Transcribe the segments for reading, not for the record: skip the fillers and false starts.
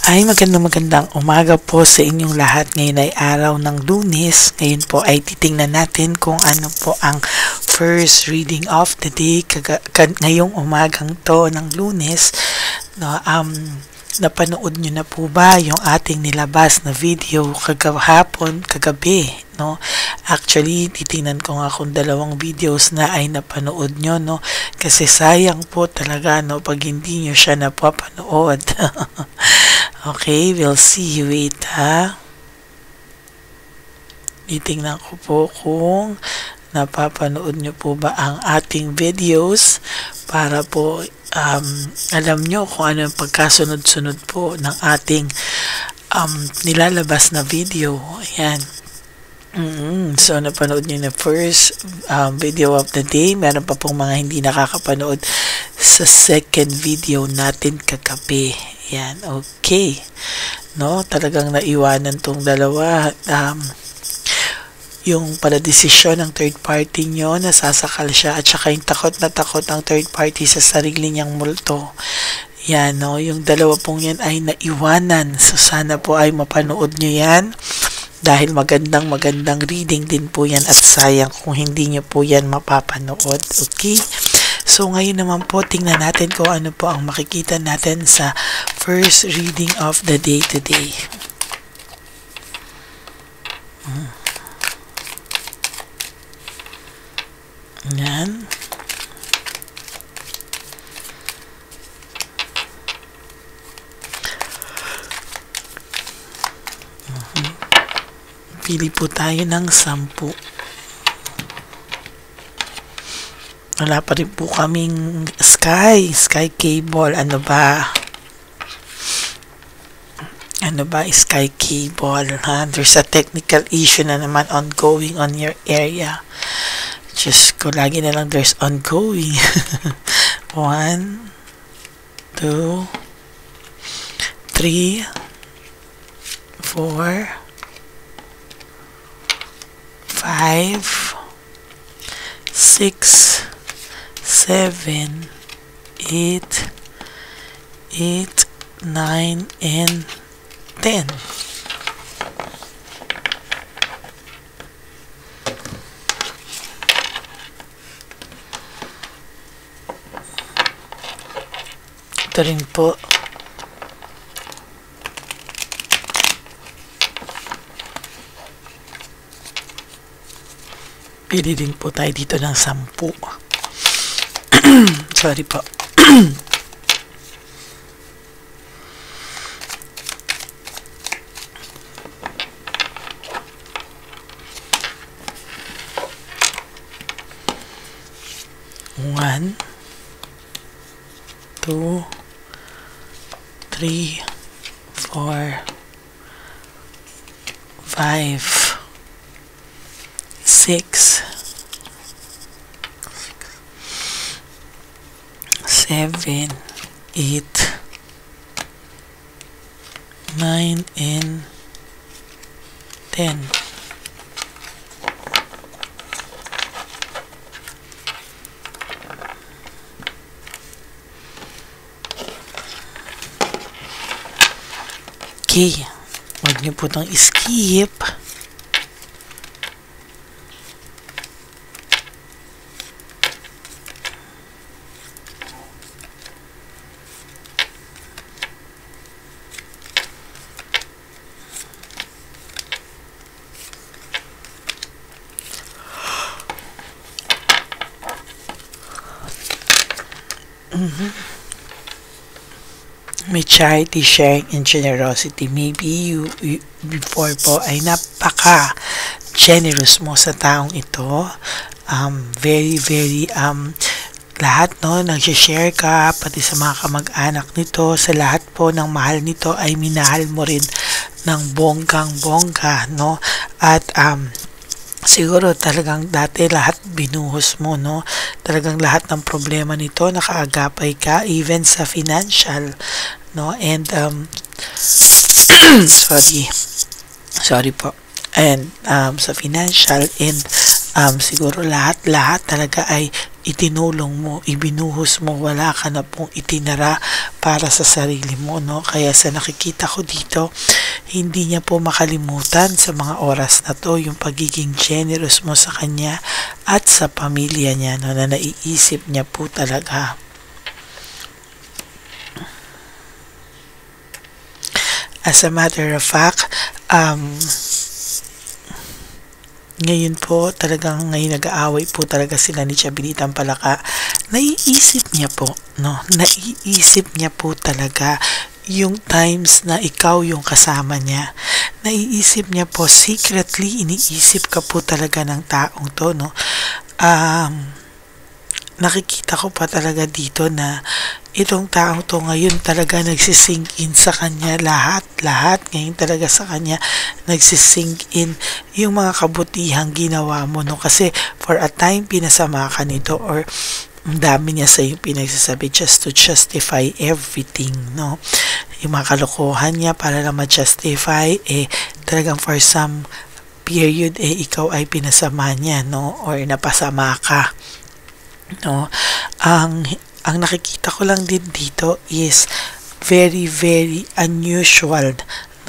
Ay magandang umaga po sa inyong lahat. Ngayon ay araw ng Lunes. Ngayon po ay titingnan natin kung ano po ang first reading of the day ngayong umagang to ng Lunes. No, napanood nyo na po ba yung ating nilabas na video kagabi, no? Actually, titingnan ko nga kung dalawang videos na ay napanood nyo, no? Kasi sayang po talaga, no, pag hindi nyo siya napapanood. Okay, we'll see. Wait, ha? Titingnan ko po kung napapanood nyo po ba ang ating videos para po alam nyo kung ano yung pagkasunod-sunod po ng ating nilalabas na video. Ayan. So, napanood nyo na first video of the day. Meron pa pong mga hindi nakakapanood sa second video natin kagabi. Ayan. Okay. No, talagang naiwanan tong dalawa. Yung pala desisyon ng third party nyo, nasasakal siya, at saka yung takot na takot ng third party sa sarili niyang multo. Yan, no? Yung dalawa pong yan ay naiwanan. So, sana po ay mapanood nyo yan. Dahil magandang reading din po yan, at sayang kung hindi nyo po yan mapapanood. Okay? So, ngayon naman po, tingnan natin kung ano po ang makikita natin sa first reading of the day today. Yan. Pili po tayo ng 10. Wala pa rin po kaming sky cable. Ano ba sky cable, ha? There's a technical issue na naman ongoing on your area. Just ko lagi na lang there's ongoing. 1, 2, 3, 4, 5, 6, 7, 8, 9, and 10. Ito rin po. Pili din po tayo dito ng 10. Sorry po. One, 2, 3, 4, 5, 6, 7, 8, 9, and 10. Okay, huwag niyo po itong skip. May charity, sharing, and generosity. Maybe you before po ay napaka-generous mo sa taong ito. Very, lahat, no, nag-share ka, pati sa mga kamag-anak nito, sa lahat po ng mahal nito ay minahal mo rin ng bonggang-bongga, no? At, siguro talagang dati lahat binuhos mo, no? Talagang lahat ng problema nito nakaagapay ka, even sa financial, no? And sorry po. And sa financial, and siguro lahat talaga ay itinulong mo, ibinuhos mo, wala ka na pong itinara para sa sarili mo, no? Kaya sa nakikita ko dito, hindi niya po makalimutan sa mga oras na to yung pagiging generous mo sa kanya at sa pamilya niya, no, na naiisip niya po talaga. As a matter of fact, ngayon po, talagang ngayon nag-aaway po talaga sila ni Chabelita Palaka. Naiisip niya po, no? Naiisip niya po talaga yung times na ikaw yung kasama niya. Naiisip niya po, secretly, iniisip ka po talaga ng taong to, no? Nakikita ko pa talaga dito na itong taong to ngayon talaga nagsisink in sa kanya lahat ngayon talaga sa kanya nagsisink in yung mga kabutihang ginawa mo, no? Kasi for a time pinasama ka nito or ang dami niya sa yung pinagsasabi just to justify everything, no? Yung mga kalokohan niya para na ma-justify, talagang for some period, ikaw ay pinasama niya, no? Or napasama ka, no? Ang nakikita ko lang din dito is very very unusual,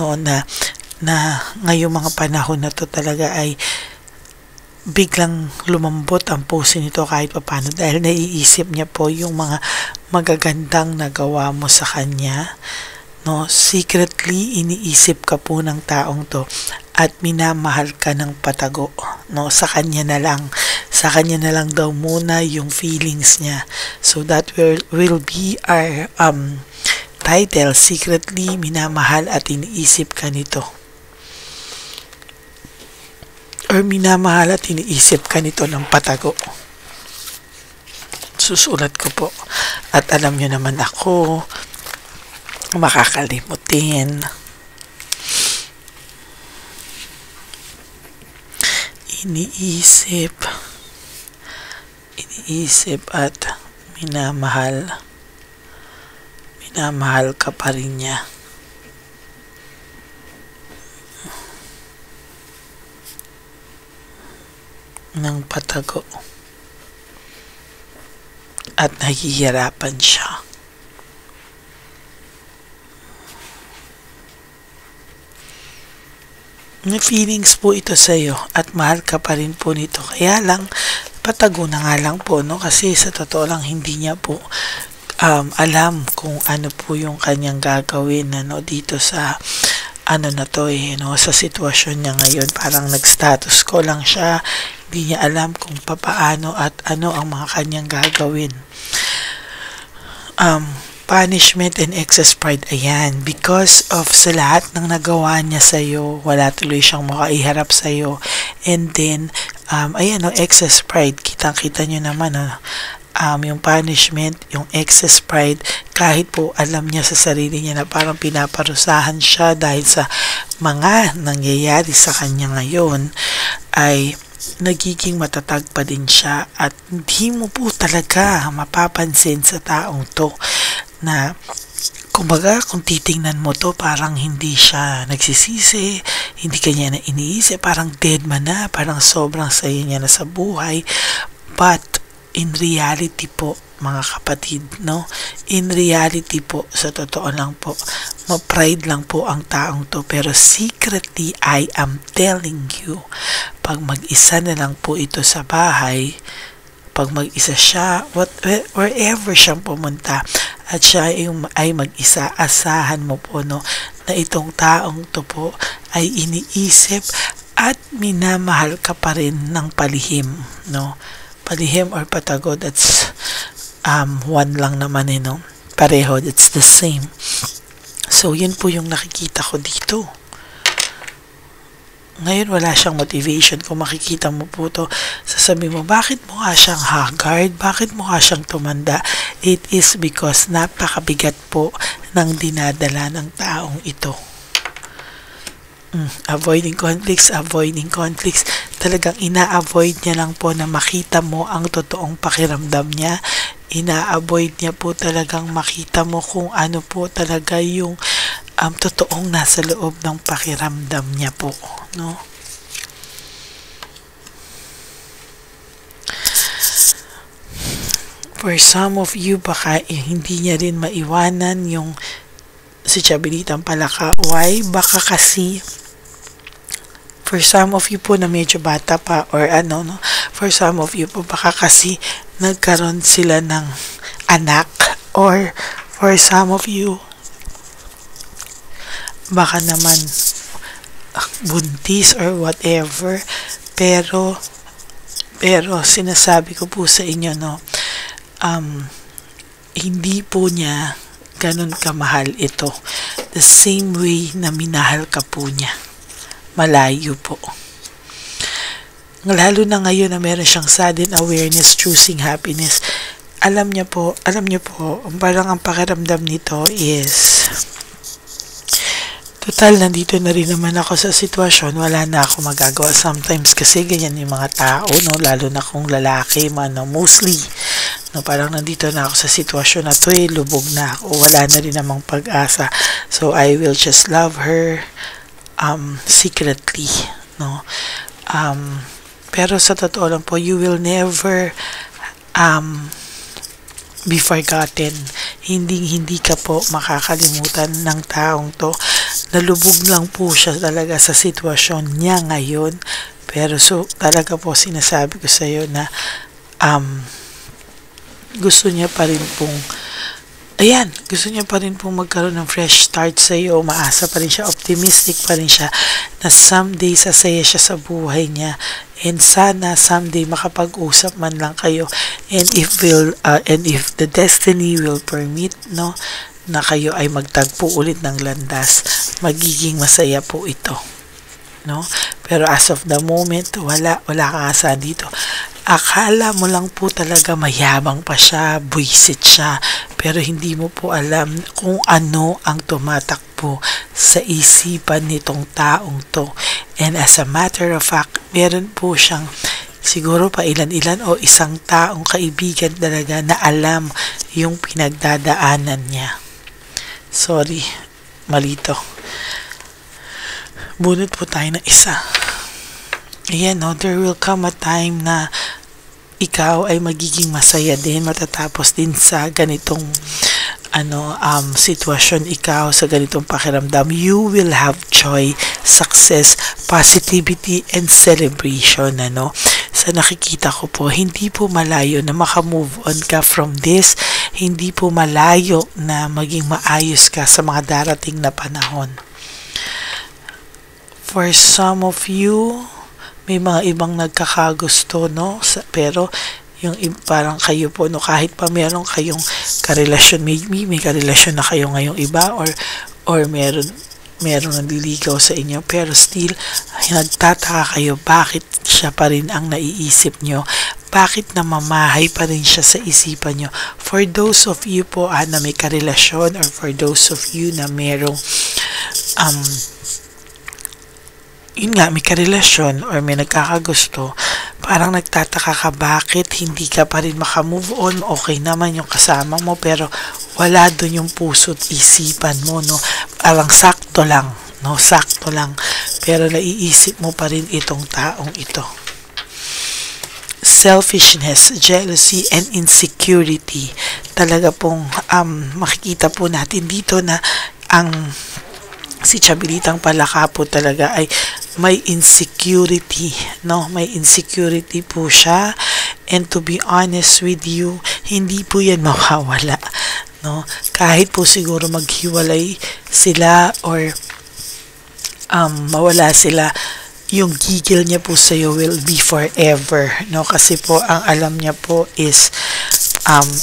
no, na ngayong mga panahon na to talaga ay biglang lumambot ang puso nito kahit papaano dahil naiisip niya po yung mga magagandang nagawa mo sa kanya, no? Secretly iniisip ka po ng taong to at minamahal ka ng patago, no? Sa kanya na lang daw muna yung feelings niya. So that will be our title, secretly minamahal at iniisip ka nito. Or minamahal at iniisip ka nito ng patago. Susulat ko po. At alam nyo naman ako, makakalimutin. Iniisip at minamahal ka pa rin niya. Ng patago at nahihirapan siya. May feelings po ito sa iyo at mahal ka pa rin po nito. Kaya lang, patago na nga lang po, no? Kasi sa totoo lang, hindi niya po alam kung ano po yung kanyang gagawin, no? Dito sa ano na to, no? Sa sitwasyon niya ngayon, parang nag-status ko lang siya. Hindi niya alam kung papaano at ano ang mga kanyang gagawin. Punishment and excess pride, ayan, because of sa lahat ng nagawa niya sa'yo, wala tuloy siyang makaiharap sa'yo, and then, ayan, excess pride, kitang-kita nyo naman, yung punishment, yung excess pride, kahit po alam niya sa sarili niya na parang pinaparusahan siya dahil sa mga nangyayari sa kanya ngayon, ay nagiging matatag pa din siya at hindi mo po talaga mapapansin sa taong to na kumbaga kung titingnan mo to parang hindi siya nagsisisi, hindi kanya na iniisip, parang dead man na, parang sobrang saya niya na sa buhay. But in reality po mga kapatid, no, in reality po, sa totoo lang po, ma-pride lang po ang taong to, pero secretly I am telling you, pag mag-isa na lang po ito sa bahay, pag mag-isa siya, wherever siyang pumunta, at siya ay mag-isa, asahan mo po, no, na itong taong to po ay iniisip at minamahal ka pa rin ng palihim, no? Palihim or patago, that's one lang naman, no? Pareho, that's the same. So, yun po yung nakikita ko dito. Ngayon, wala siyang motivation. Kung makikita mo po to, sasabi mo, bakit mukha siyang haggard? Bakit mukha siyang tumanda? It is because napakabigat po ng dinadala ng taong ito. Avoiding conflicts. Talagang ina-avoid niya lang po na makita mo ang totoong pakiramdam niya. Ina-avoid niya po talagang makita mo kung ano po talaga yung totoong nasa loob ng pakiramdam niya po, no? For some of you, baka hindi niya rin maiwanan yung si Chabilitang Palaka. Why? Baka kasi for some of you po na medyo bata pa or no, for some of you po baka kasi nagkaroon sila ng anak, or for some of you baka naman buntis or whatever, pero sinasabi ko po sa inyo, no, hindi po niya ganun kamahal ito the same way na minahal ka po niya. Malayo po. Lalo na ngayon na meron siyang sudden awareness, choosing happiness. Alam niyo po, parang ang pakiramdam nito is, total, nandito na rin naman ako sa sitwasyon, wala na ako magagawa. Sometimes kasi ganyan yung mga tao, no, lalo na kung lalaki man, no, mostly, no, parang nandito na ako sa sitwasyon na to, lubog na ako, wala na rin namang pag-asa. So I will just love her secretly, no. Pero sa totoo lang po, you will never be forgotten. Hindi ka po makakalimutan ng taong to. Nalubog lang po siya talaga sa sitwasyon niya ngayon. Pero so talaga po sinasabi ko sa iyo na gusto niya pa rin pong magkaroon ng fresh start sa iyo. Umaasa pa rin siya, optimistic pa rin siya na someday sasaya siya sa buhay niya, and sana someday makapag-usap man lang kayo, and if the destiny will permit, no, na kayo ay magtagpo ulit ng landas, magiging masaya po ito, no. Pero as of the moment, wala kang asahan dito. Akala mo lang po talaga mayabang pa siya, buisit siya, pero hindi mo po alam kung ano ang tumatakbo sa isipan nitong taong to. And as a matter of fact, meron po siyang siguro pa ilan-ilan o isang taong kaibigan talaga na alam yung pinagdadaanan niya. Sorry, malito. Bunot po tayo ng isa. Ayan, no, there will come a time na ikaw ay magiging masaya din, matatapos din sa ganitong sitwasyon, ikaw sa ganitong pakiramdam. You will have joy, success, positivity, and celebration, Sa nakikita ko po, hindi po malayo na makamove on ka from this, hindi po malayo na maging maayos ka sa mga darating na panahon. For some of you, may mga ibang nagkakagusto, no? Pero yung parang kayo po, no, kahit pa meron kayong karelasyon, maybe may karelasyon na kayo ngayong iba, or meron naliligaw sa inyo, pero still nagtataka kayo bakit siya pa rin ang naiisip nyo, bakit namamahay pa rin siya sa isipan nyo. For those of you po na may karelasyon, or for those of you na merong may karelasyon or may nagkakagusto, parang nagtataka ka bakit hindi ka pa rin makamove on. Okay naman yung kasama mo, pero wala dun yung puso't isipan mo, no? Parang sakto lang, pero naiisip mo pa rin itong taong ito. Selfishness, jealousy, and insecurity. Talaga pong makikita po natin dito na si Chabilitang Palaka po talaga ay may insecurity, no? May insecurity po siya, and to be honest with you, hindi po yan mawawala, no? Kahit po siguro maghiwalay sila or mawala sila, yung gigil niya po sa'yo will be forever, no? Kasi po ang alam niya po is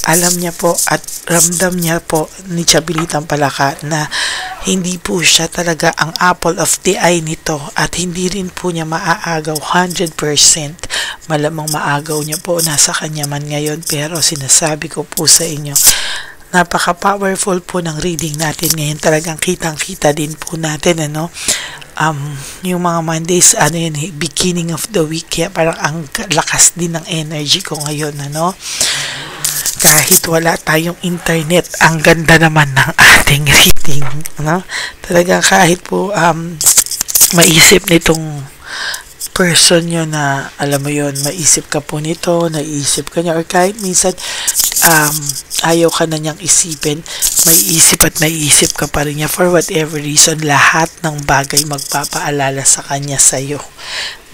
alam niya po at ramdam niya po ni Chabilitang Palaka na hindi po siya talaga ang apple of the eye nito, at hindi rin po niya maaagaw 100%. Malamang maagaw niya po, nasa kanya man ngayon, pero sinasabi ko po sa inyo, napaka-powerful po ng reading natin ngayon. Talagang kitang-kita din po natin, yung mga Mondays, beginning of the week, kaya parang ang lakas din ng energy ko ngayon, kahit wala tayong internet, ang ganda naman ng ating reading, Talagang kahit po maisip nitong person nyo na, alam mo yon, maisip ka po nito, naisip ka niya, or kahit minsan, ayaw ka na niyang isipin, may isip ka pa rin niya for whatever reason, lahat ng bagay magpapaalala sa kanya sa'yo.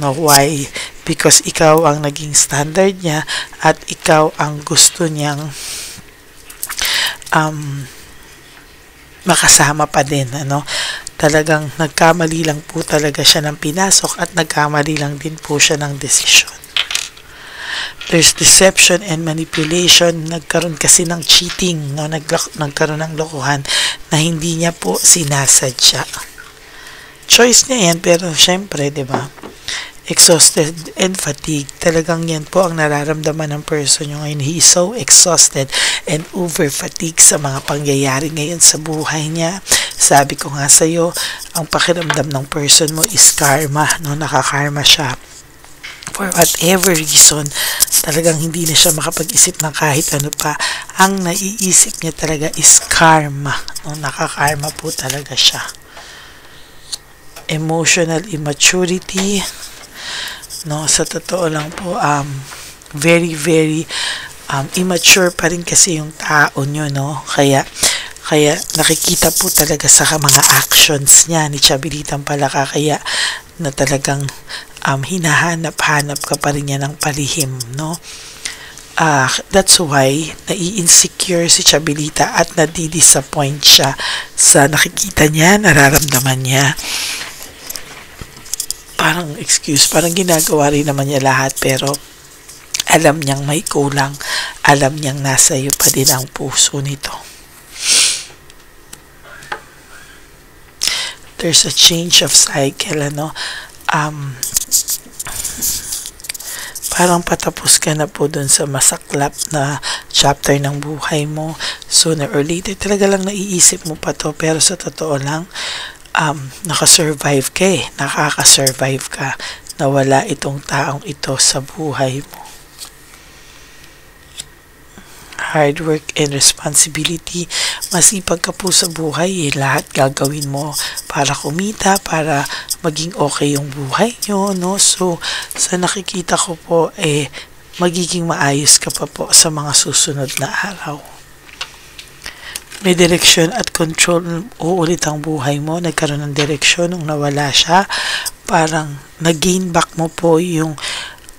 No, why? Because ikaw ang naging standard niya at ikaw ang gusto niyang makasama pa din, ano? Talagang nagkamali lang po talaga siya ng pinasok at nagkamali lang din po siya ng desisyon. There's deception and manipulation. Nagkaroon kasi ng cheating, no? Nagkaroon ng lokohan na hindi niya po sinasadya. Choice niya yan, pero syempre, di ba? Exhausted and fatigued. Talagang yan po ang nararamdaman ng person nyo ngayon. He is so exhausted and over-fatigued sa mga pangyayari ngayon sa buhay niya. Sabi ko nga sa'yo, ang pakiramdam ng person mo is karma, no? Nakakarma siya. For whatever reason, talagang hindi na siya makapag-isip ng kahit ano pa. Ang naiisip niya talaga is karma, no? Nakakarma po talaga siya. Emotional immaturity, no? Sa totoo lang po, very, very immature pa rin kasi yung tao nyo, no? Kaya nakikita po talaga sa mga actions niya ni Chabelitang Palaka, kaya na talagang hinahanap-hanap ka pa rin niya ng palihim, no? That's why nai-insecure si Chabelita at nadi-disappoint siya sa nakikita niya, nararamdaman niya. Parang ginagawa rin naman niya lahat, pero alam niyang may kulang, alam niyang nasa iyo pa din ang puso nito. There's a change of cycle, ano? Parang patapos ka na po dun sa masaklap na chapter ng buhay mo. Sooner or later, talaga lang naiisip mo pa to, pero sa totoo lang, nakasurvive ka eh. Nakakasurvive ka na wala itong taong ito sa buhay mo. Hard work and responsibility. Masipag ka po sa buhay eh. Lahat gagawin mo para kumita, para maging okay yung buhay nyo, no? So, sa nakikita ko po, magiging maayos ka pa po sa mga susunod na araw. May direksyon at control, uulit ang buhay mo. Nagkaroon ng direksyon nung nawala siya. Parang nag-gain back mo po yung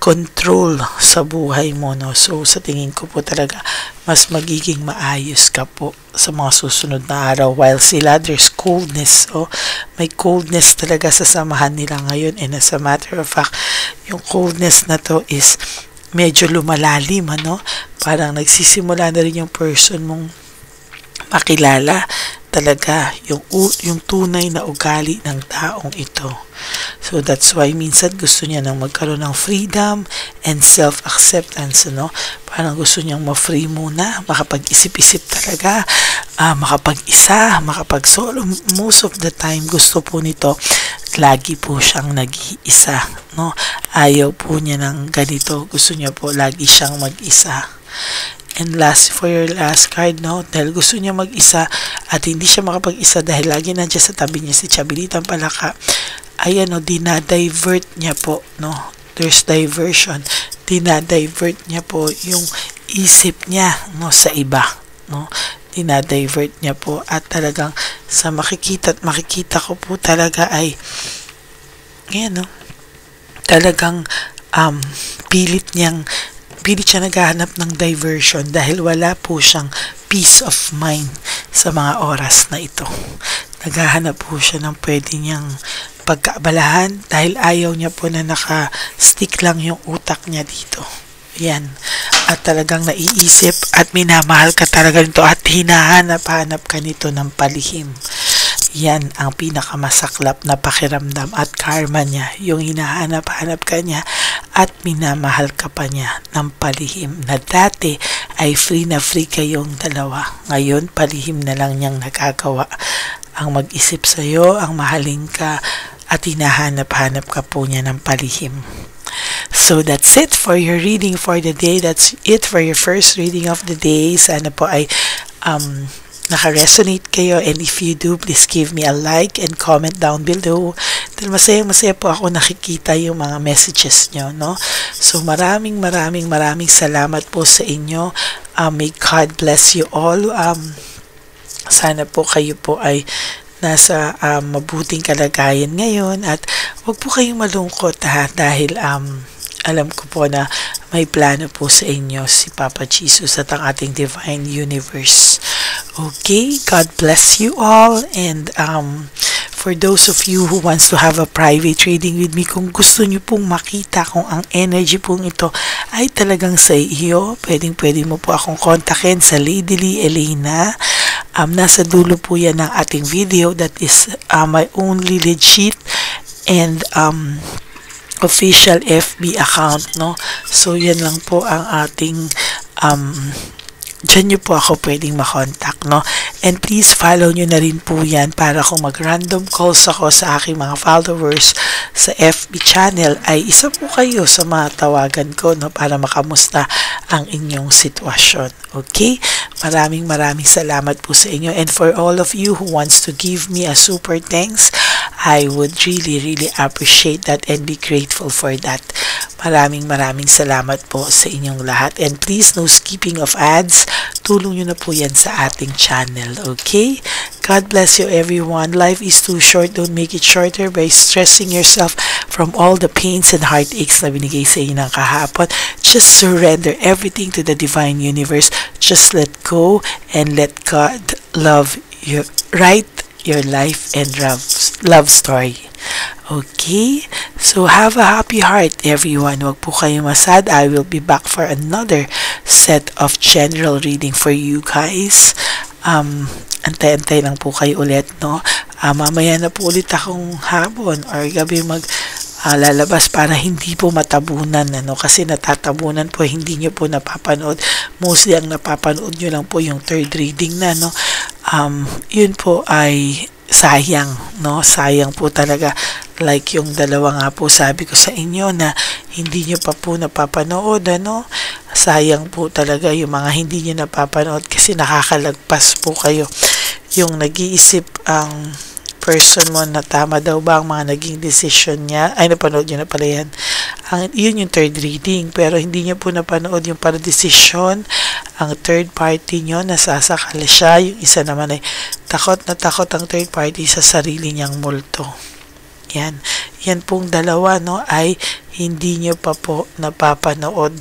control sa buhay mo, no? So, sa tingin ko po talaga, mas magiging maayos ka po sa mga susunod na araw. While sila, there's coldness. So, may coldness talaga sa samahan nila ngayon. And as a matter of fact, yung coldness na to is medyo lumalalim, ano? Parang nagsisimula na rin yung person mong makilala talaga yung tunay na ugali ng taong ito. So that's why minsan gusto niya nang magkaroon ng freedom and self-acceptance, no? Parang gusto niyang ma-free muna, makapag-isip-isip talaga, makapag-isa, makapag-solo. Most of the time gusto po nito, lagi po siyang nag-iisa, no? Ayaw po niya ng ganito, gusto niya po lagi siyang mag-isa. And last, for your last card, no? Dahil gusto niya mag-isa at hindi siya makapag-isa dahil lagi nandiyan sa tabi niya si Chabelitang Palaka, ayan, no, dinadivert niya po, no? There's diversion. Dinadivert niya po yung isip niya, no, sa iba, no? Dinadivert niya po at talagang sa makikita ko po talaga ay, ayan, no? Talagang pilit siya naghahanap ng diversion dahil wala po siyang peace of mind sa mga oras na ito. Naghahanap po siya ng pwede niyang pagkaabalahan dahil ayaw niya po na naka-stick lang yung utak niya dito. Yan. At talagang naiisip at minamahal ka talaga nito at hinahanap-hanap ka nito ng palihim. Yan ang pinakamasaklap na pakiramdam at karma niya. Yung hinahanap-hanap ka niya at minamahal ka pa niya ng palihim na dati ay free na free kayong dalawa. Ngayon, palihim na lang niyang nagagawa. Ang mag-isip sa'yo, ang mahalin ka at hinahanap-hanap ka po niya ng palihim. So that's it for your reading for the day. That's it for your first reading of the day. Sana po ay naka-resonate kayo, and if you do, please give me a like and comment down below. Dahil masaya po ako nakikita yung mga messages nyo, no? So maraming salamat po sa inyo. May God bless you all. Sana po kayo po ay nasa mabuting kalagayan ngayon at huwag po kayong malungkot dahil alam ko po na may plano po sa inyo si Papa Jesus at ang ating Divine Universe. Okay, God bless you all, and for those of you who wants to have a private reading with me, kung gusto nyo pong makita kung ang energy pong ito ay talagang sa iyo, pwede mo po akong kontakin sa Lady Lee Elena. Nasa dulo po yan ng ating video. That is my only legit and official FB account, no? So yan lang po ang ating dyan nyo po ako pwedeng makontak, no? And please follow nyo na rin po yan para kung mag-random calls ako sa aking mga followers sa FB channel ay isa po kayo sa mga tawagan ko, no? Para makamusta ang inyong sitwasyon. Okay? Maraming salamat po sa inyo. And for all of you who wants to give me a super thanks, I would really appreciate that and be grateful for that. Maraming salamat po sa inyong lahat. And please, no skipping of ads. Tulong nyo na po yan sa ating channel. Okay? God bless you everyone. Life is too short. Don't make it shorter by stressing yourself from all the pains and heartaches na binigay sa inyo ng kahapon. Just surrender everything to the Divine Universe. Just let go and let God love you. Write your life and love story. Okay? So, have a happy heart, everyone. Huwag po kayo masad. I will be back for another set of general reading for you guys. Antay-antay lang po kayo ulit, no? Mamaya na po ulit akong hapon or gabi lalabas para hindi po matabunan, ano? Kasi natatabunan po, hindi nyo po napapanood. Mostly ang napapanood nyo lang po yung third reading na, no? Yun po ay sayang, no? Sayang po talaga. Like yung dalawa nga po sabi ko sa inyo na hindi nyo pa po napapanood, ano? Sayang po talaga yung mga hindi nyo napapanood kasi nakakalagpas po kayo. Yung nag-iisip ang person mo na tama daw ba ang mga naging decision niya, ay napanood nyo na pala yan. Yun yung third reading, pero hindi nyo po napanood yung para decision. Ang third party nyo, nasasakal siya. Yung isa naman ay takot ang third party sa sarili niyang multo. Yan pong dalawa, no, ay hindi nyo pa po napapanood.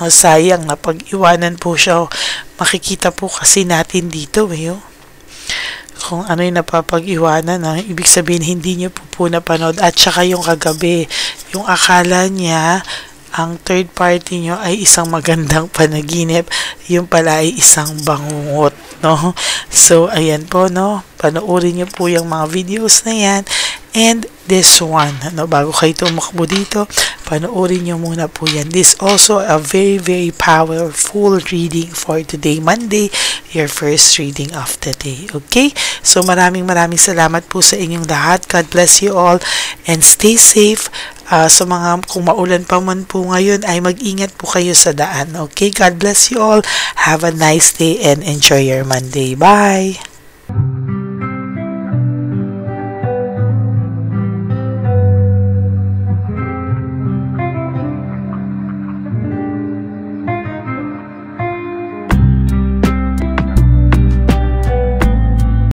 No, sayang na pag-iwanan po siya. Makikita po kasi natin dito, kung ano yung napapag-iwanan, ibig sabihin hindi nyo po napanood. At saka yung kagabi, yung akala niya ang third party nyo ay isang magandang panaginip, yung pala ay isang bangungot, no? So ayan po, no, panoorin nyo po yung mga videos na yan. And this one, bago kayo tumakbo dito, panoorin nyo muna po yan. This also a very powerful reading for today, Monday, your first reading of the day. Okay? So maraming salamat po sa inyong lahat. God bless you all and stay safe. Sa mga, kung maulan pa man po ngayon, ay mag-ingat po kayo sa daan. Okay? God bless you all. Have a nice day and enjoy your Monday. Bye!